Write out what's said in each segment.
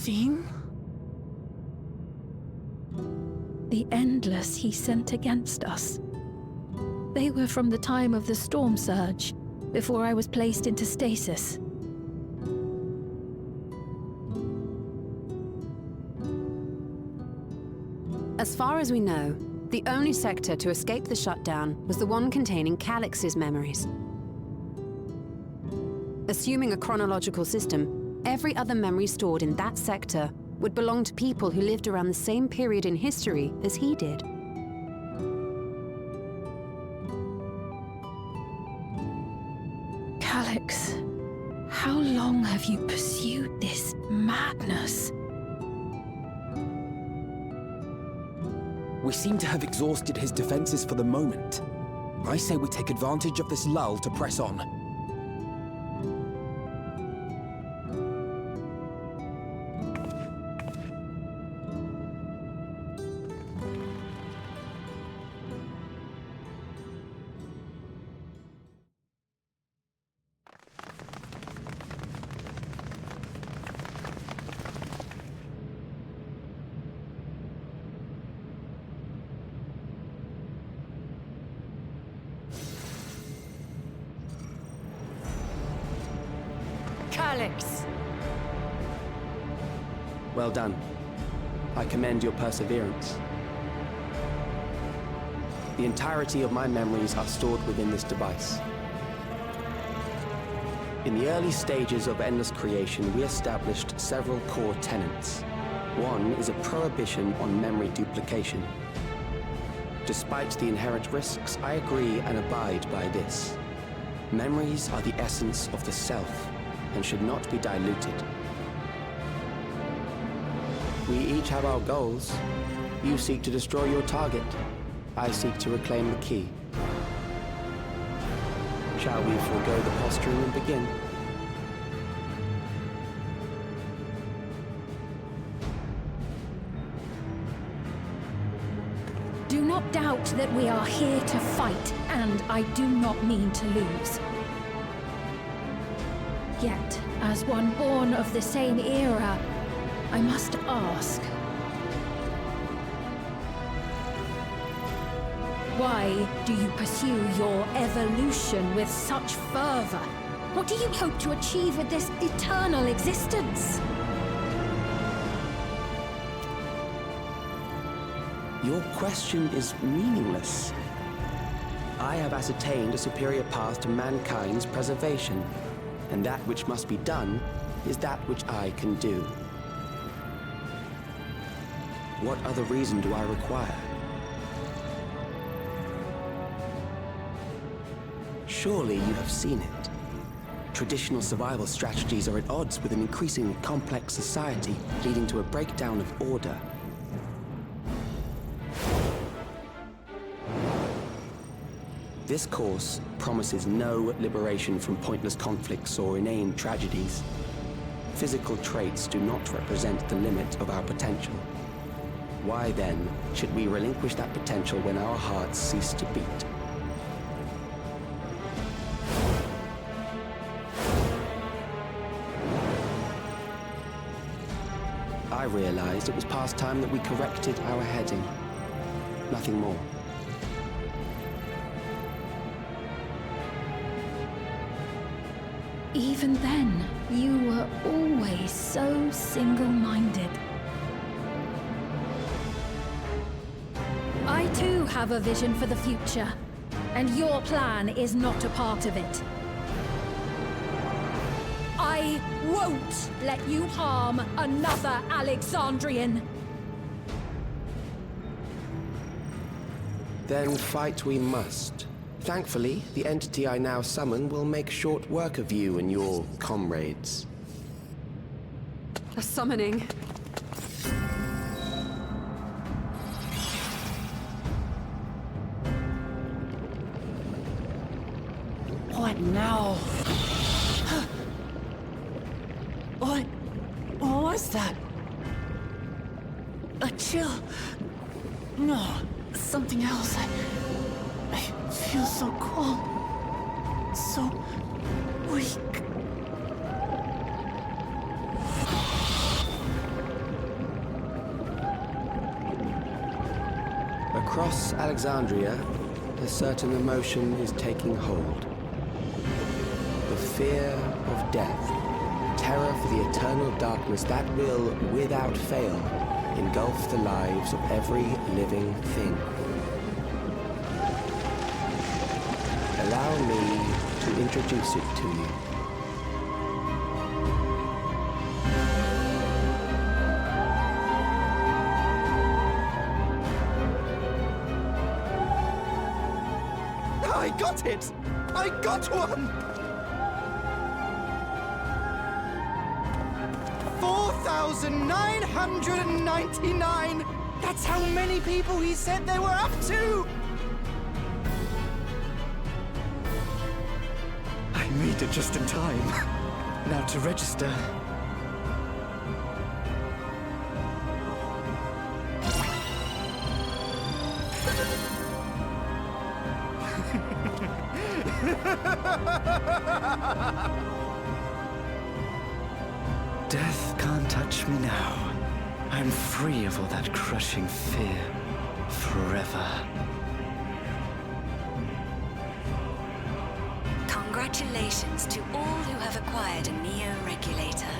seen? The Endless he sent against us. They were from the time of the storm surge, before I was placed into stasis. As far as we know, the only sector to escape the shutdown was the one containing Calix's memories. Assuming a chronological system, every other memory stored in that sector would belong to people who lived around the same period in history as he did. Calix, how long have you pursued this madness? We seem to have exhausted his defenses for the moment. I say we take advantage of this lull to press on. Calix! Well done. I commend your perseverance. The entirety of my memories are stored within this device. In the early stages of Endless creation, we established several core tenets. One is a prohibition on memory duplication. Despite the inherent risks, I agree and abide by this. Memories are the essence of the self, and should not be diluted. We each have our goals. You seek to destroy your target. I seek to reclaim the key. Shall we forego the posturing and begin? Do not doubt that we are here to fight, and I do not mean to lose. Yet, as one born of the same era, I must ask, why do you pursue your evolution with such fervor? What do you hope to achieve with this eternal existence? Your question is meaningless. I have ascertained a superior path to mankind's preservation, and that which must be done is that which I can do. What other reason do I require? Surely you have seen it. Traditional survival strategies are at odds with an increasingly complex society, leading to a breakdown of order. This course promises no liberation from pointless conflicts or inane tragedies. Physical traits do not represent the limit of our potential. Why then should we relinquish that potential when our hearts cease to beat? I realized it was past time that we corrected our heading. Nothing more. Even then, you were always so single-minded. I too have a vision for the future, and your plan is not a part of it. I won't let you harm another Alexandrian. Then fight we must. Thankfully, the entity I now summon will make short work of you and your comrades. A summoning. What now? What was that? A chill? No, something else. I feel so cold, so weak. Across Alexandria, a certain emotion is taking hold. The fear of death, terror for the eternal darkness that will, without fail, engulf the lives of every living thing. Allow me to introduce it to you. I got it! I got one! 4,999! That's how many people he said they were up to! I made it just in time. Now to register. Death can't touch me now. I'm free of all that crushing fear. Forever. Congratulations to all who have acquired a Neo-Regulator.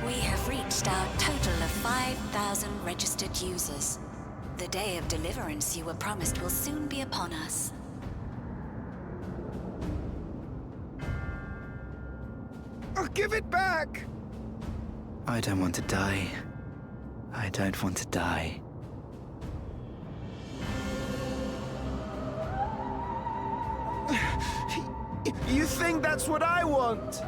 We have reached our total of 5,000 registered users. The day of deliverance you were promised will soon be upon us. I'll give it back! I don't want to die. I don't want to die. You think that's what I want?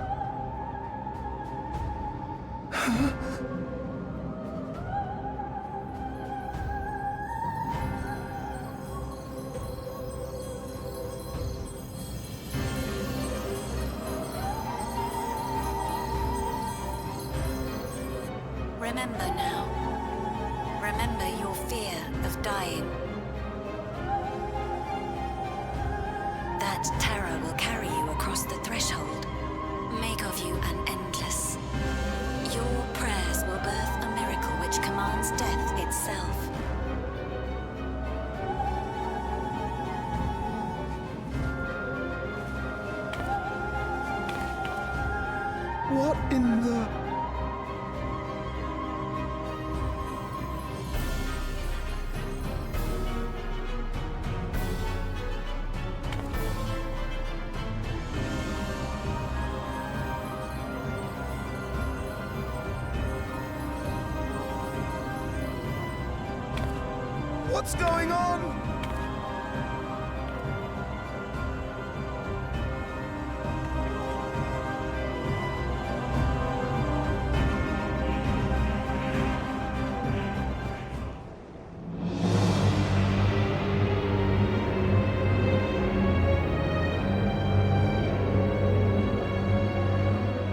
Remember now. Remember your fear of dying. That terror will carry you across the threshold, make of you an endless. Your prayers will birth a miracle which commands death itself. What in the... What's going on?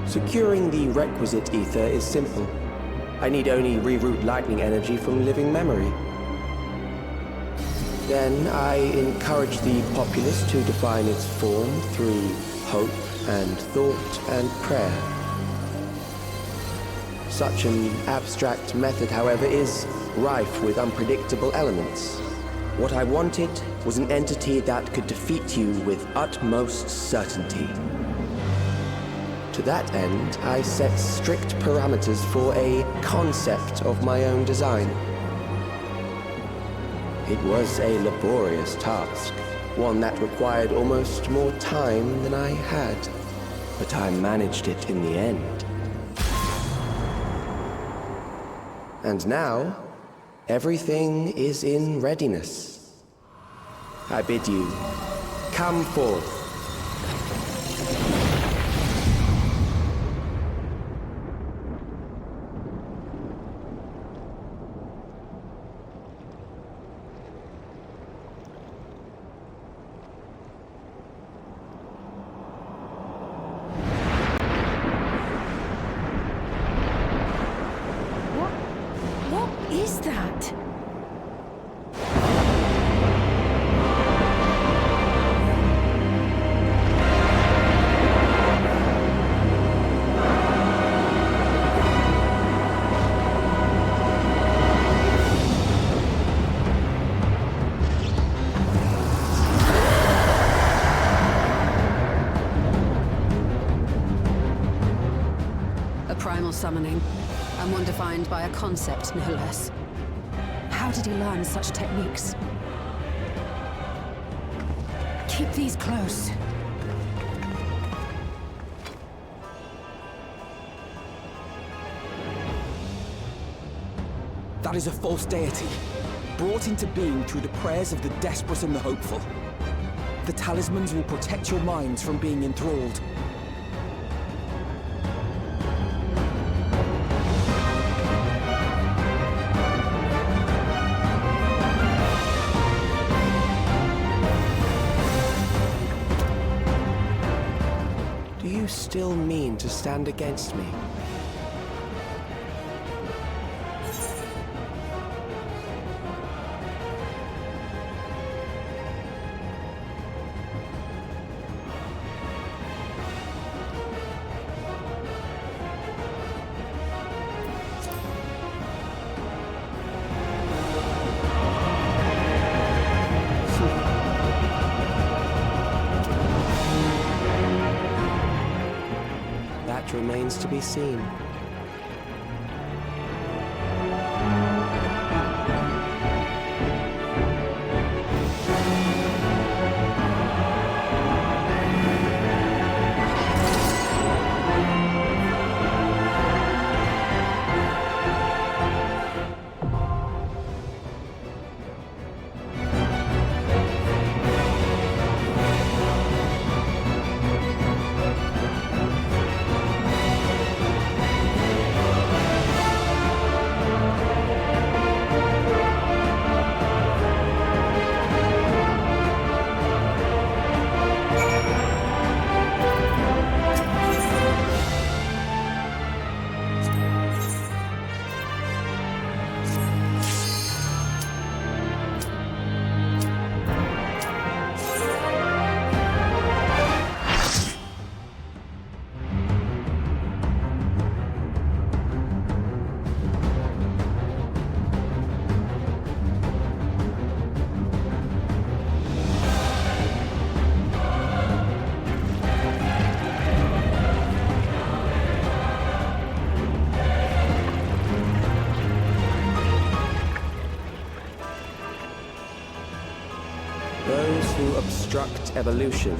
Securing the requisite ether is simple. I need only reroute lightning energy from living memory. Then I encourage the populace to define its form through hope and thought and prayer. Such an abstract method, however, is rife with unpredictable elements. What I wanted was an entity that could defeat you with utmost certainty. To that end, I set strict parameters for a concept of my own design. It was a laborious task, one that required almost more time than I had, but I managed it in the end. And now, everything is in readiness. I bid you, come forth. What is that? summoning, and one defined by a concept, no less. How did he learn such techniques? Keep these close. That is a false deity, brought into being through the prayers of the desperate and the hopeful. The talismans will protect your minds from being enthralled. Do you still mean to stand against me? That remains to be seen. Those who obstruct evolution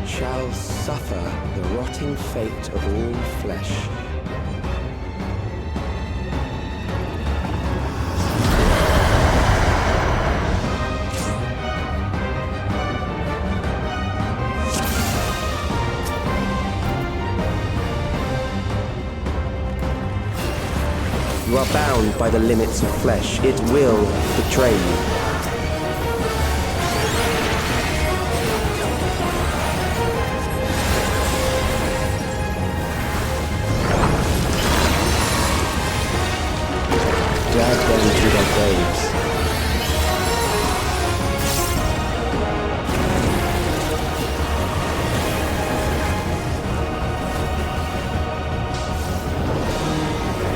shall suffer the rotting fate of all flesh. You are bound by the limits of flesh. It will betray you. Drag them to their graves.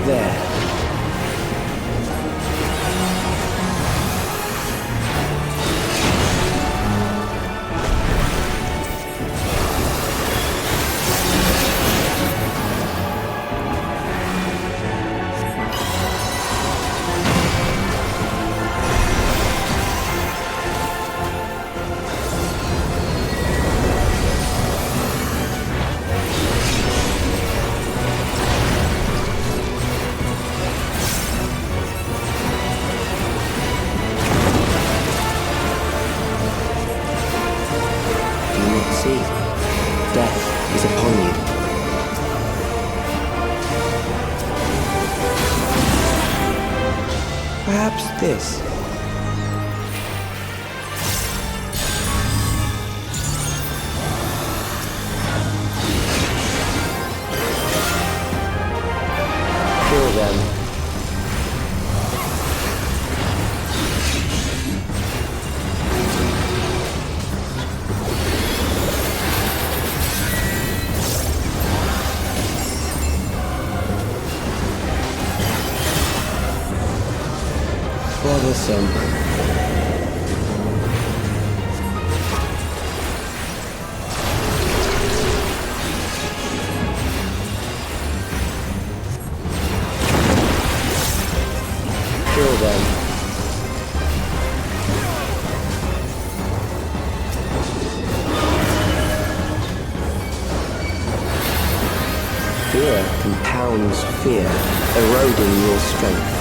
There. Death is upon you. Perhaps this. Kill them. Bothersome. Kill them. Fear compounds fear, eroding your strength.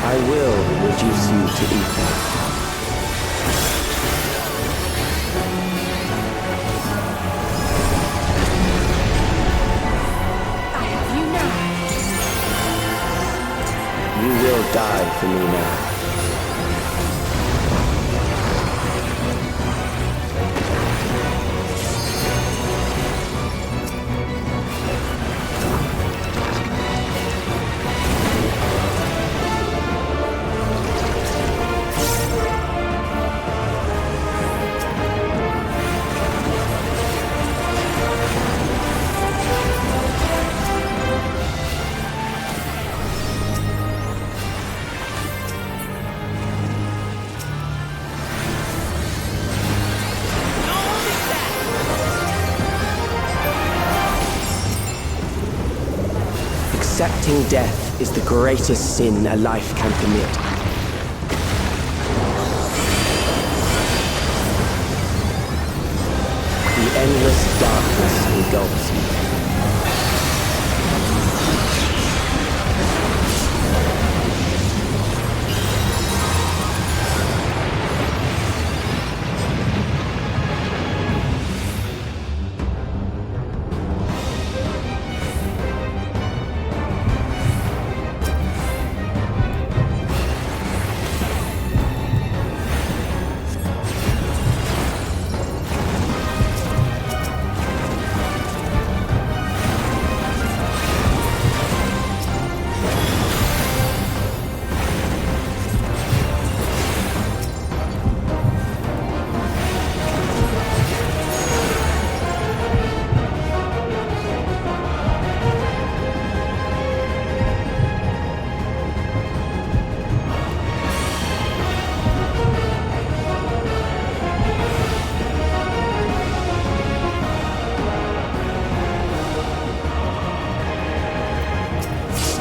I will reduce you to ether. I have you now. You will die for me now. Accepting death is the greatest sin a life can commit. The endless darkness engulfs you.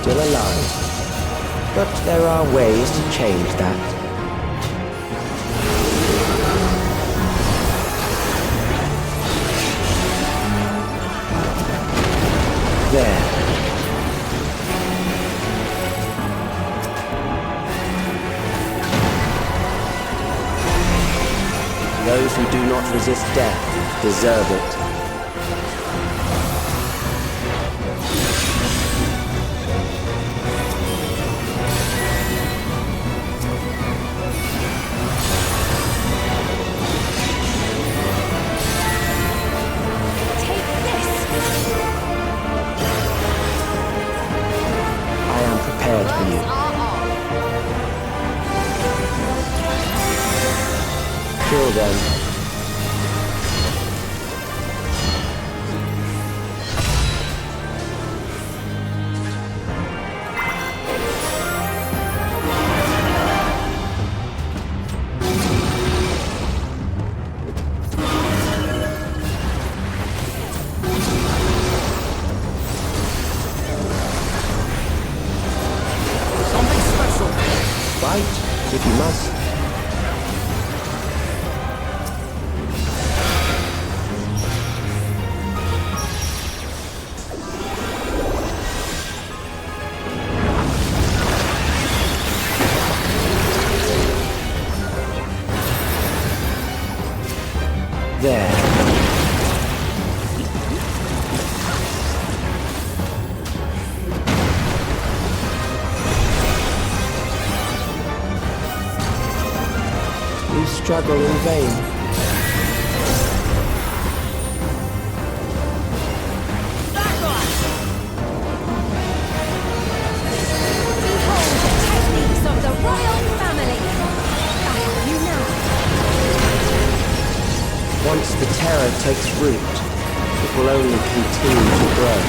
Still alive, but there are ways to change that. There. Those who do not resist death deserve it. Prepared for you. Kill them. Fight, if you must. There. You struggle in vain. Once the terror takes root, it will only continue to grow.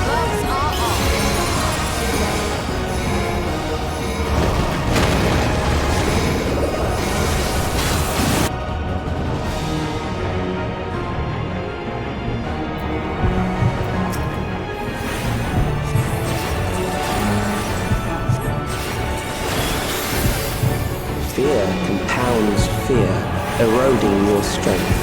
Gloves are off. Fear compounds fear, eroding your strength.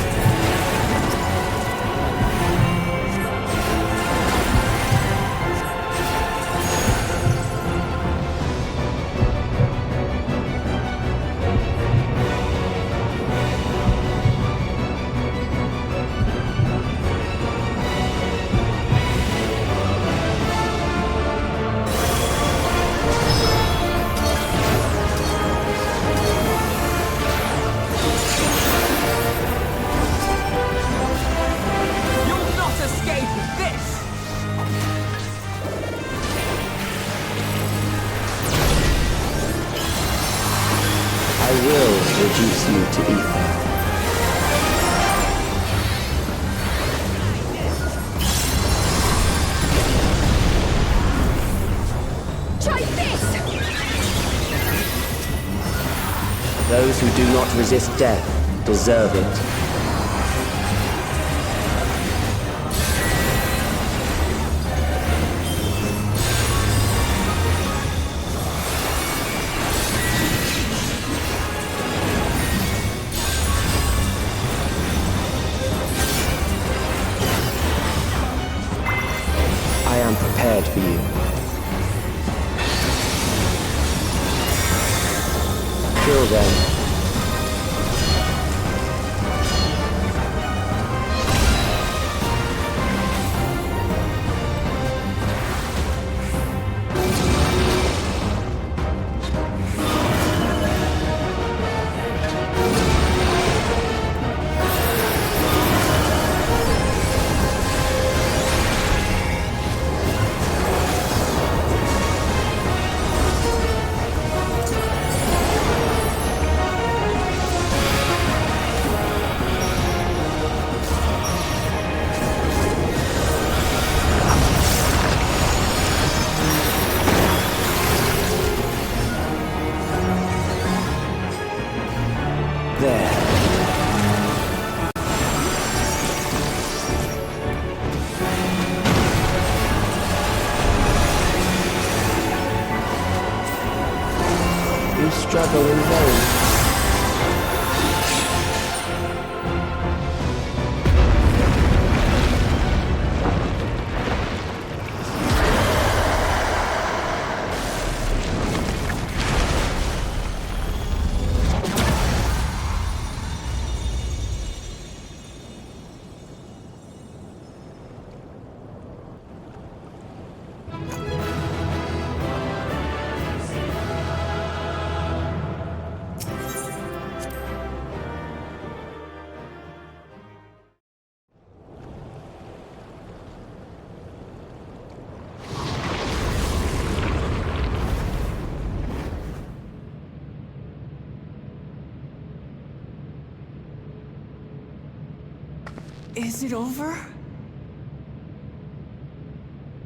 Reduce you to ether. Try this! Those who do not resist death deserve it. I am prepared for you. Kill them. You struggle in vain. Is it over?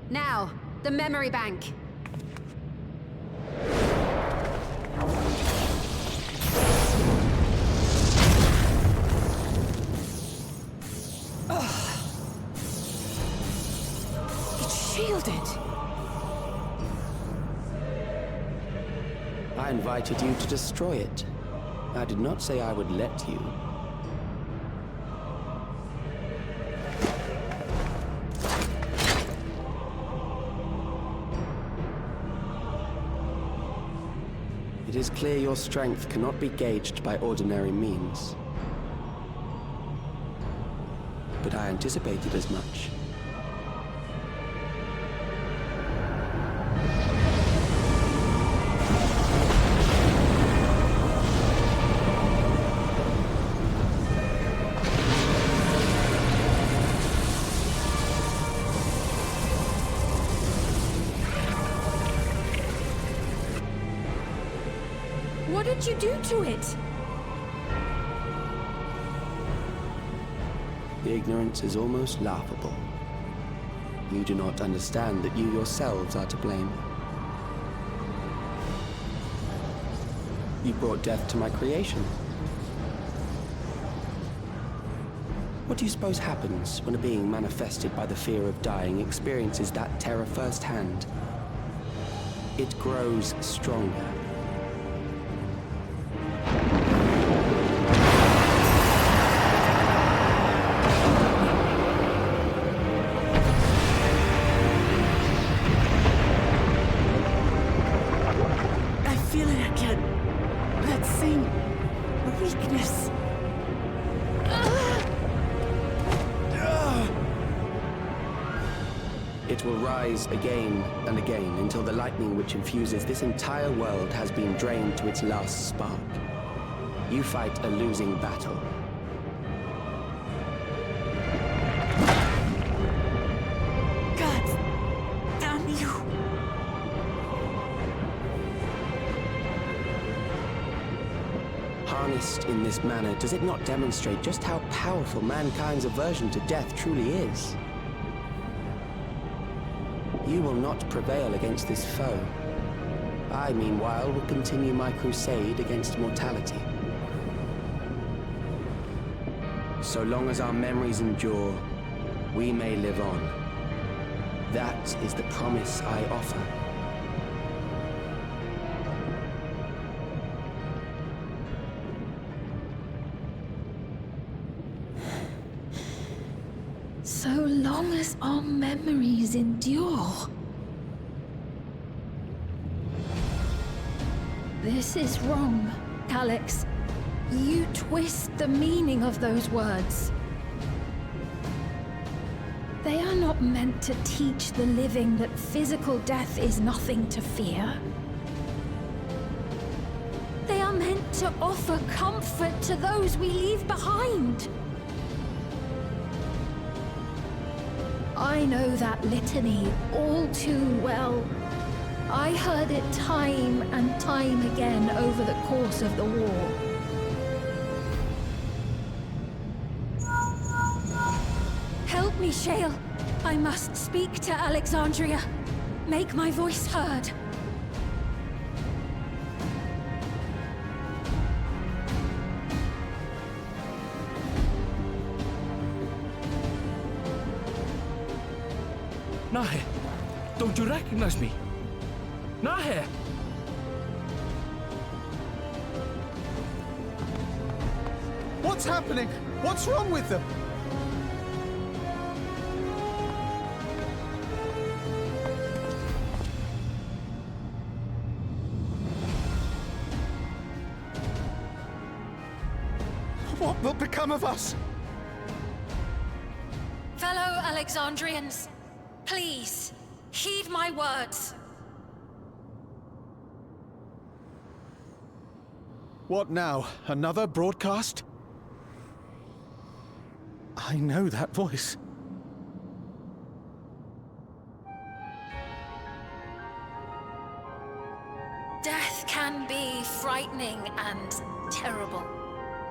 Now, the memory bank. It's shielded. I invited you to destroy it. I did not say I would let you. It is clear your strength cannot be gauged by ordinary means. But I anticipated as much. What did you do to it? The ignorance is almost laughable. You do not understand that you yourselves are to blame. You brought death to my creation. What do you suppose happens when a being manifested by the fear of dying experiences that terror firsthand? It grows stronger. I feel it again. That same weakness. It will rise again and again until the lightning which infuses this entire world has been drained to its last spark. You fight a losing battle. God damn you. Harnessed in this manner, does it not demonstrate just how powerful mankind's aversion to death truly is? You will not prevail against this foe. I, meanwhile, will continue my crusade against mortality. So long as our memories endure, we may live on. That is the promise I offer. So long as our memories endure. This is wrong, Alex. You twist the meaning of those words. They are not meant to teach the living that physical death is nothing to fear. They are meant to offer comfort to those we leave behind. I know that litany all too well. I heard it time and time again over the course of the war. Help me, Shale. I must speak to Alexandria. Make my voice heard. Nahe, don't you recognize me? Nahe! What's happening? What's wrong with them? What will become of us? Fellow Alexandrians, please, heed my words. What now? Another broadcast? I know that voice. Death can be frightening and terrible.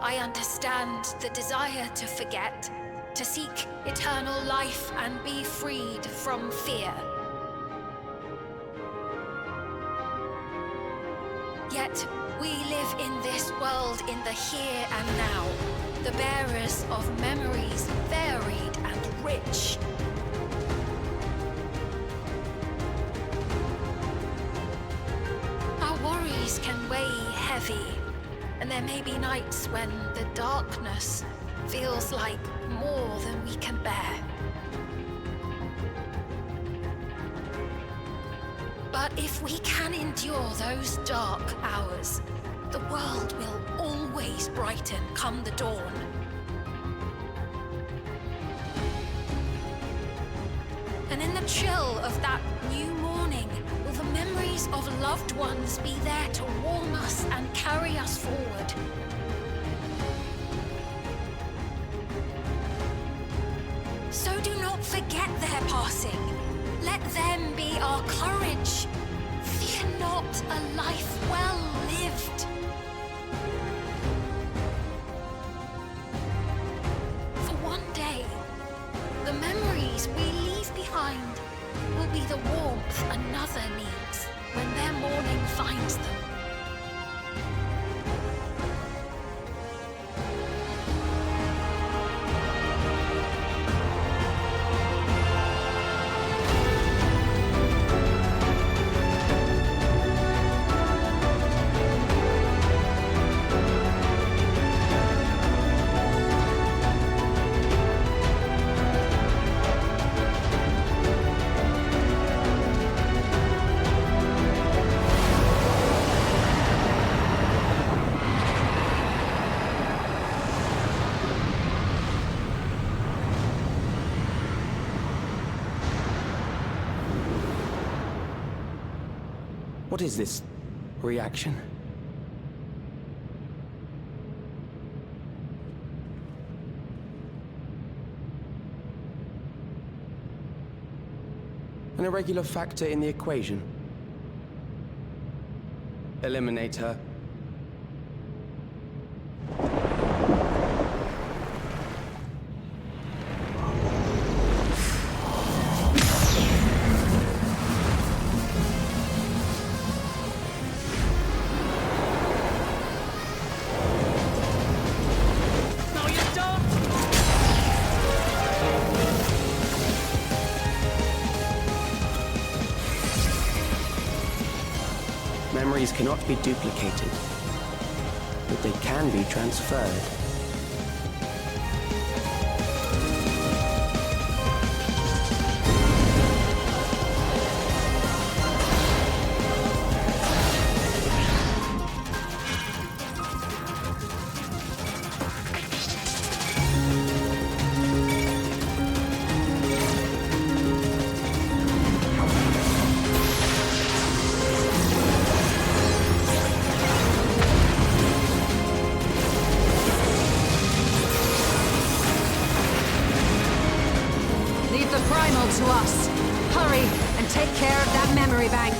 I understand the desire to forget, to seek eternal life and be freed from fear. Yet, we live in this world in the here and now, the bearers of memories varied and rich. Our worries can weigh heavy, and there may be nights when the darkness feels like more than we can bear. But if we can endure those dark hours, the world will always brighten come the dawn. And in the chill of that new morning, will the memories of loved ones be there to warm us and carry us forward? So do not forget their passing. Let them be our courage. Fear not a life well lived. For one day, death another needs when their mourning finds them. What is this reaction? An irregular factor in the equation. Eliminate her. Memories cannot be duplicated, but they can be transferred. To us. Hurry and take care of that memory bank.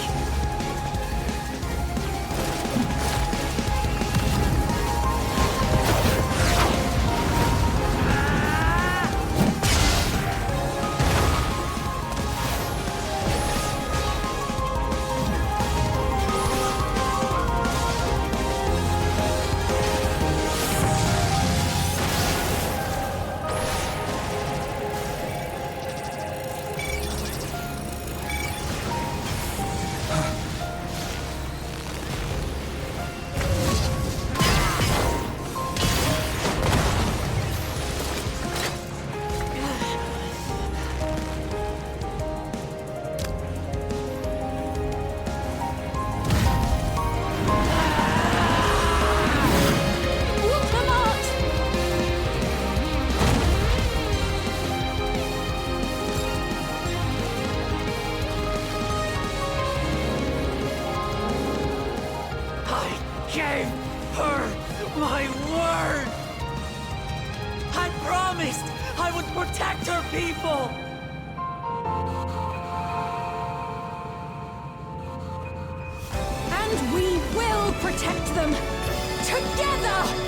Gave her my word! I promised I would protect her people! And we will protect them! Together!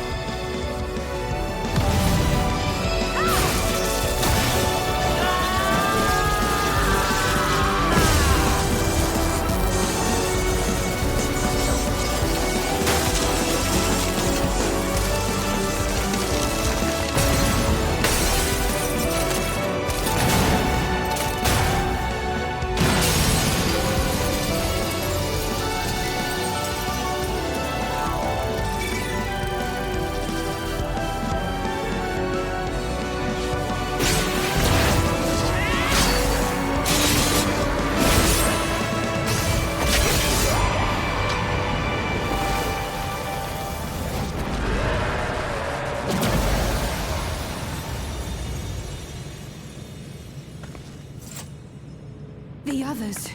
The others.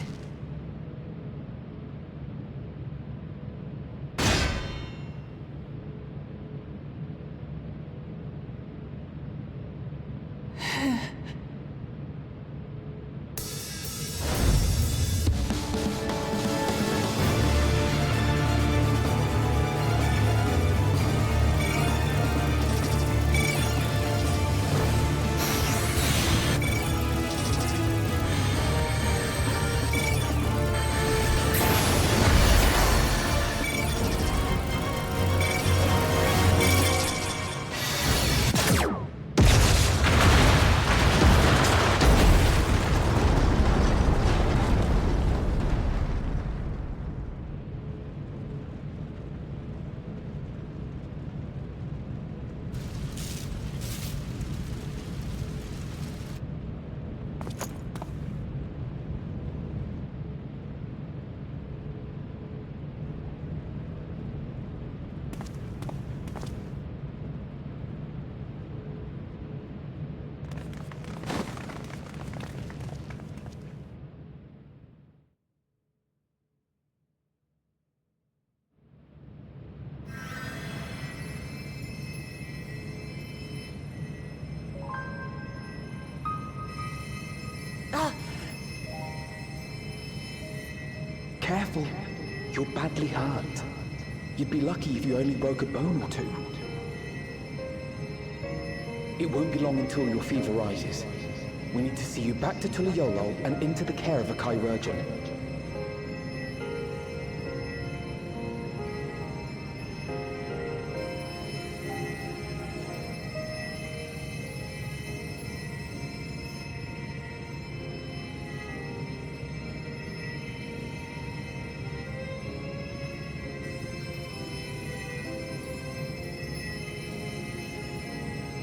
you're badly hurt. You'd be lucky if you only broke a bone or two. It won't be long until your fever rises. We need to see you back to Tuliolo and into the care of a chirurgeon.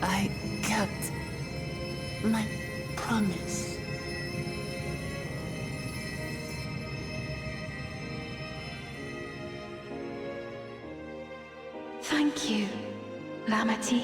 I kept my promise. Thank you, Lamity.